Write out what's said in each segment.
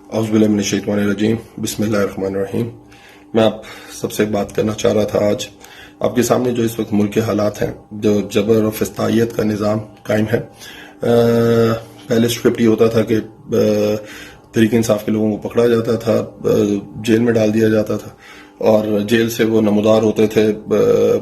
औज़ुबिल्लाहि मिनश्शैतानिर्रजीम बिस्मिल्लाहिर्रहमानिर्रहीम। मैं आप सबसे बात करना चाह रहा था आज आपके सामने जो इस वक्त मुल्क के हालात हैं, जो जबर और फिस्तायत का निज़ाम कायम है। पहले स्क्रिप्ट ये होता था कि तहरीक इंसाफ के लोगों को पकड़ा जाता था, जेल में डाल दिया जाता था और जेल से वो नमूदार होते थे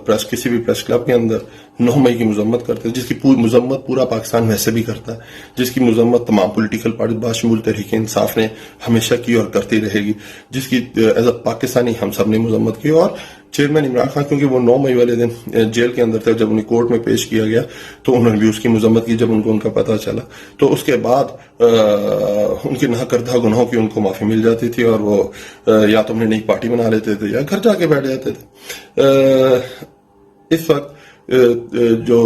प्रेस किसी भी प्रेस क्लब के अंदर 9 मई की मजम्मत करते थे, जिसकी मजम्मत पूरा पाकिस्तान वैसे भी करता है, जिसकी मजम्मत तमाम पॉलिटिकल पार्टी बाशमूल तहरीक इंसाफ ने हमेशा की और करती रहेगी, जिसकी एज अ पाकिस्तानी हम सब ने मजम्मत की। और चेयरमैन इमरान खान क्योंकि वो 9 मई वाले दिन जेल के अंदर थे, जब उन्हें कोर्ट में पेश किया गया तो उन्होंने भी उसकी मजम्मत की। जब उनका पता चला तो उसके बाद उनके ना करदा गुनाहों की उनको माफी मिल जाती थी और वो या तो अपनी नई पार्टी बना लेते थे या घर जाके बैठ जाते थे। इस वक्त जो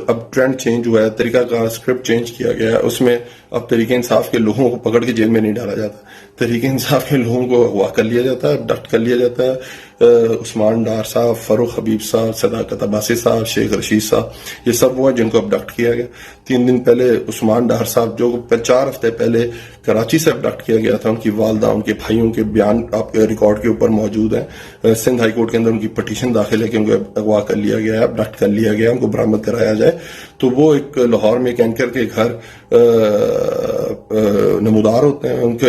अब ट्रेंड चेंज हुआ है, तरीका का स्क्रिप्ट चेंज किया गया है, उसमें अब तहरीक इंसाफ के लोगों को पकड़ के जेल में नहीं डाला जाता, तहरीक इंसाफ के लोगों को अगवा कर लिया जाता है, अबडक्ट कर लिया जाता है। उस्मान डार साहब, फरूख हबीब साहब, सदाकत अब्बासी साहब, शेख रशीद साहब, ये सब वो है जिनको अबडक्ट किया गया। 3 दिन पहले उस्मान डार साहब जो 4 हफ्ते पहले कराची से अबडक्ट किया गया था, उनकी वालदा, उनके भाइयों के बयान आपके रिकॉर्ड के ऊपर मौजूद है। सिंध हाई कोर्ट के अंदर उनकी पटिशन दाखिल है कि उनको अगवा कर लिया गया है, अबडक्ट कर लिया गया, उनको बरामद कराया जाए। तो वो एक लाहौर में एक एंकर के घर नमूदार होते हैं, उनके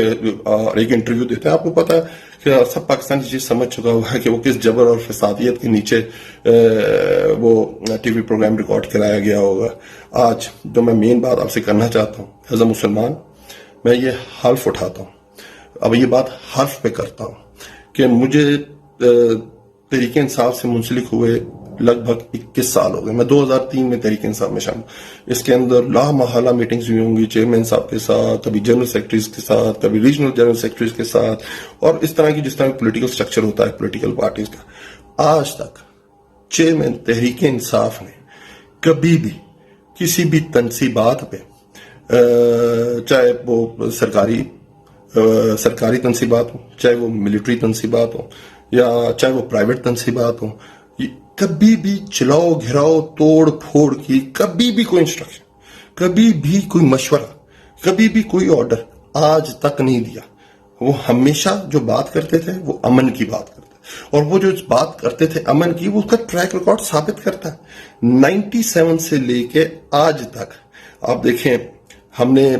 एक इंटरव्यू देते हैं। आपको पता है कि सब पाकिस्तानी चीज समझ चुका हुआ है कि वो किस जबर और फसादियत के नीचे वो टीवी प्रोग्राम रिकॉर्ड कराया गया होगा। आज जो मैं मेन बात आपसे करना चाहता हूँ, एज अ मुसलमान मैं ये हल्फ उठाता हूँ, अब ये बात हल्फ पे करता हूँ कि मुझे तहरीक इंसाफ से मुंसलिक हुए लगभग 21 साल हो गए। मैं 2003 में तहरीक इंसाफ में शामिल। इसके अंदर लामहला मीटिंग्स हुई होंगी चेयरमैन साहब के साथ, कभी जनरल सेक्रेटरीज के साथ, कभी रीजनल जनरल सेक्रेटरीज के साथ, और इस तरह की जिस तरह पॉलिटिकल स्ट्रक्चर होता है पॉलिटिकल पार्टीज का। आज तक चेयरमैन तहरीक इंसाफ ने कभी भी किसी भी तनसीबात पे, चाहे वो सरकारी तनसीबात हो, चाहे वो मिलिट्री तनसीबात हो, या चाहे वो प्राइवेट तनसीबात हो, कभी भी चलाओ घिराओ तोड़ फोड़ की कभी भी कोई इंस्ट्रक्शन, कभी भी कोई मशवरा, कभी भी कोई ऑर्डर आज तक नहीं दिया। वो हमेशा जो बात करते थे वो अमन की बात करते, और वो जो बात करते थे अमन की, वो उसका ट्रैक रिकॉर्ड साबित करता है। 97 से लेके आज तक आप देखें, हमने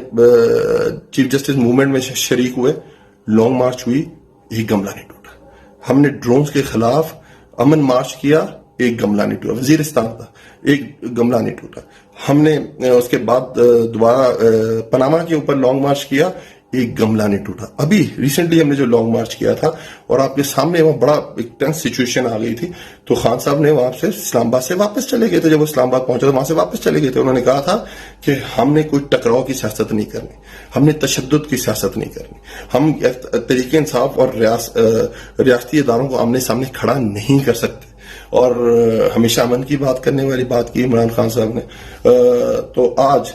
चीफ जस्टिस मूवमेंट में शरीक हुए, लॉन्ग मार्च हुई, एक गमला नहीं टूटा। हमने ड्रोन्स के खिलाफ अमन मार्च किया, एक गमला नहीं टूटा। वजीरिस्तान था, एक गमला नहीं टूटा। हमने उसके बाद दोबारा पनामा के ऊपर लॉन्ग मार्च किया, एक गमला नहीं टूटा। अभी रिसेंटली हमने जो लॉन्ग मार्च किया था और आपके सामने वहां बड़ा एक टेंस सिचुएशन आ गई थी, तो खान साहब ने वहां से इस्लामाबाद से वापस चले गए थे। जब वो इस्लामाबाद पहुंचे तो वहां से वापस चले गए थे। उन्होंने कहा था कि हमने कोई टकराव की सियासत नहीं करनी, हमने तशद्दुद की सियासत नहीं करनी, हम तहरीक इंसाफ और रियासती इदारों को आमने सामने खड़ा नहीं कर सकते। और हमेशा अमन की बात करने वाली बात की इमरान खान साहब ने। तो आज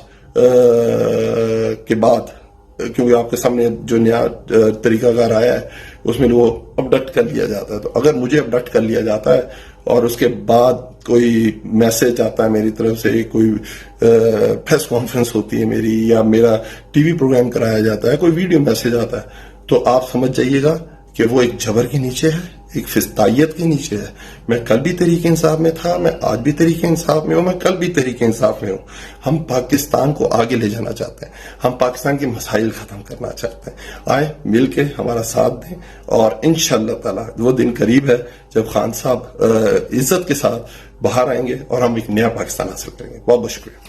के बाद क्योंकि आपके सामने जो नया तरीकाकार आया है उसमें वो अबडक्ट कर लिया जाता है, तो अगर मुझे अबडक्ट कर लिया जाता है और उसके बाद कोई मैसेज आता है मेरी तरफ से, कोई प्रेस कॉन्फ्रेंस होती है मेरी, या मेरा टीवी प्रोग्राम कराया जाता है, कोई वीडियो मैसेज आता है, तो आप समझ जाइएगा कि वो एक जबर के नीचे है, एक फिस्तायत के नीचे है। मैं कल भी तहरीक इंसाफ में था, मैं आज भी तहरीक इंसाफ में हूं, मैं कल भी तहरीक इंसाफ में हूं। हम पाकिस्तान को आगे ले जाना चाहते हैं, हम पाकिस्तान के मसाइल खत्म करना चाहते हैं। आए मिल के हमारा साथ दें, और इंशाअल्लाह ताला वो दिन करीब है जब खान साहब इज्जत के साथ बाहर आएंगे और हम एक नया पाकिस्तान हासिल करेंगे। बहुत बहुत शुक्रिया।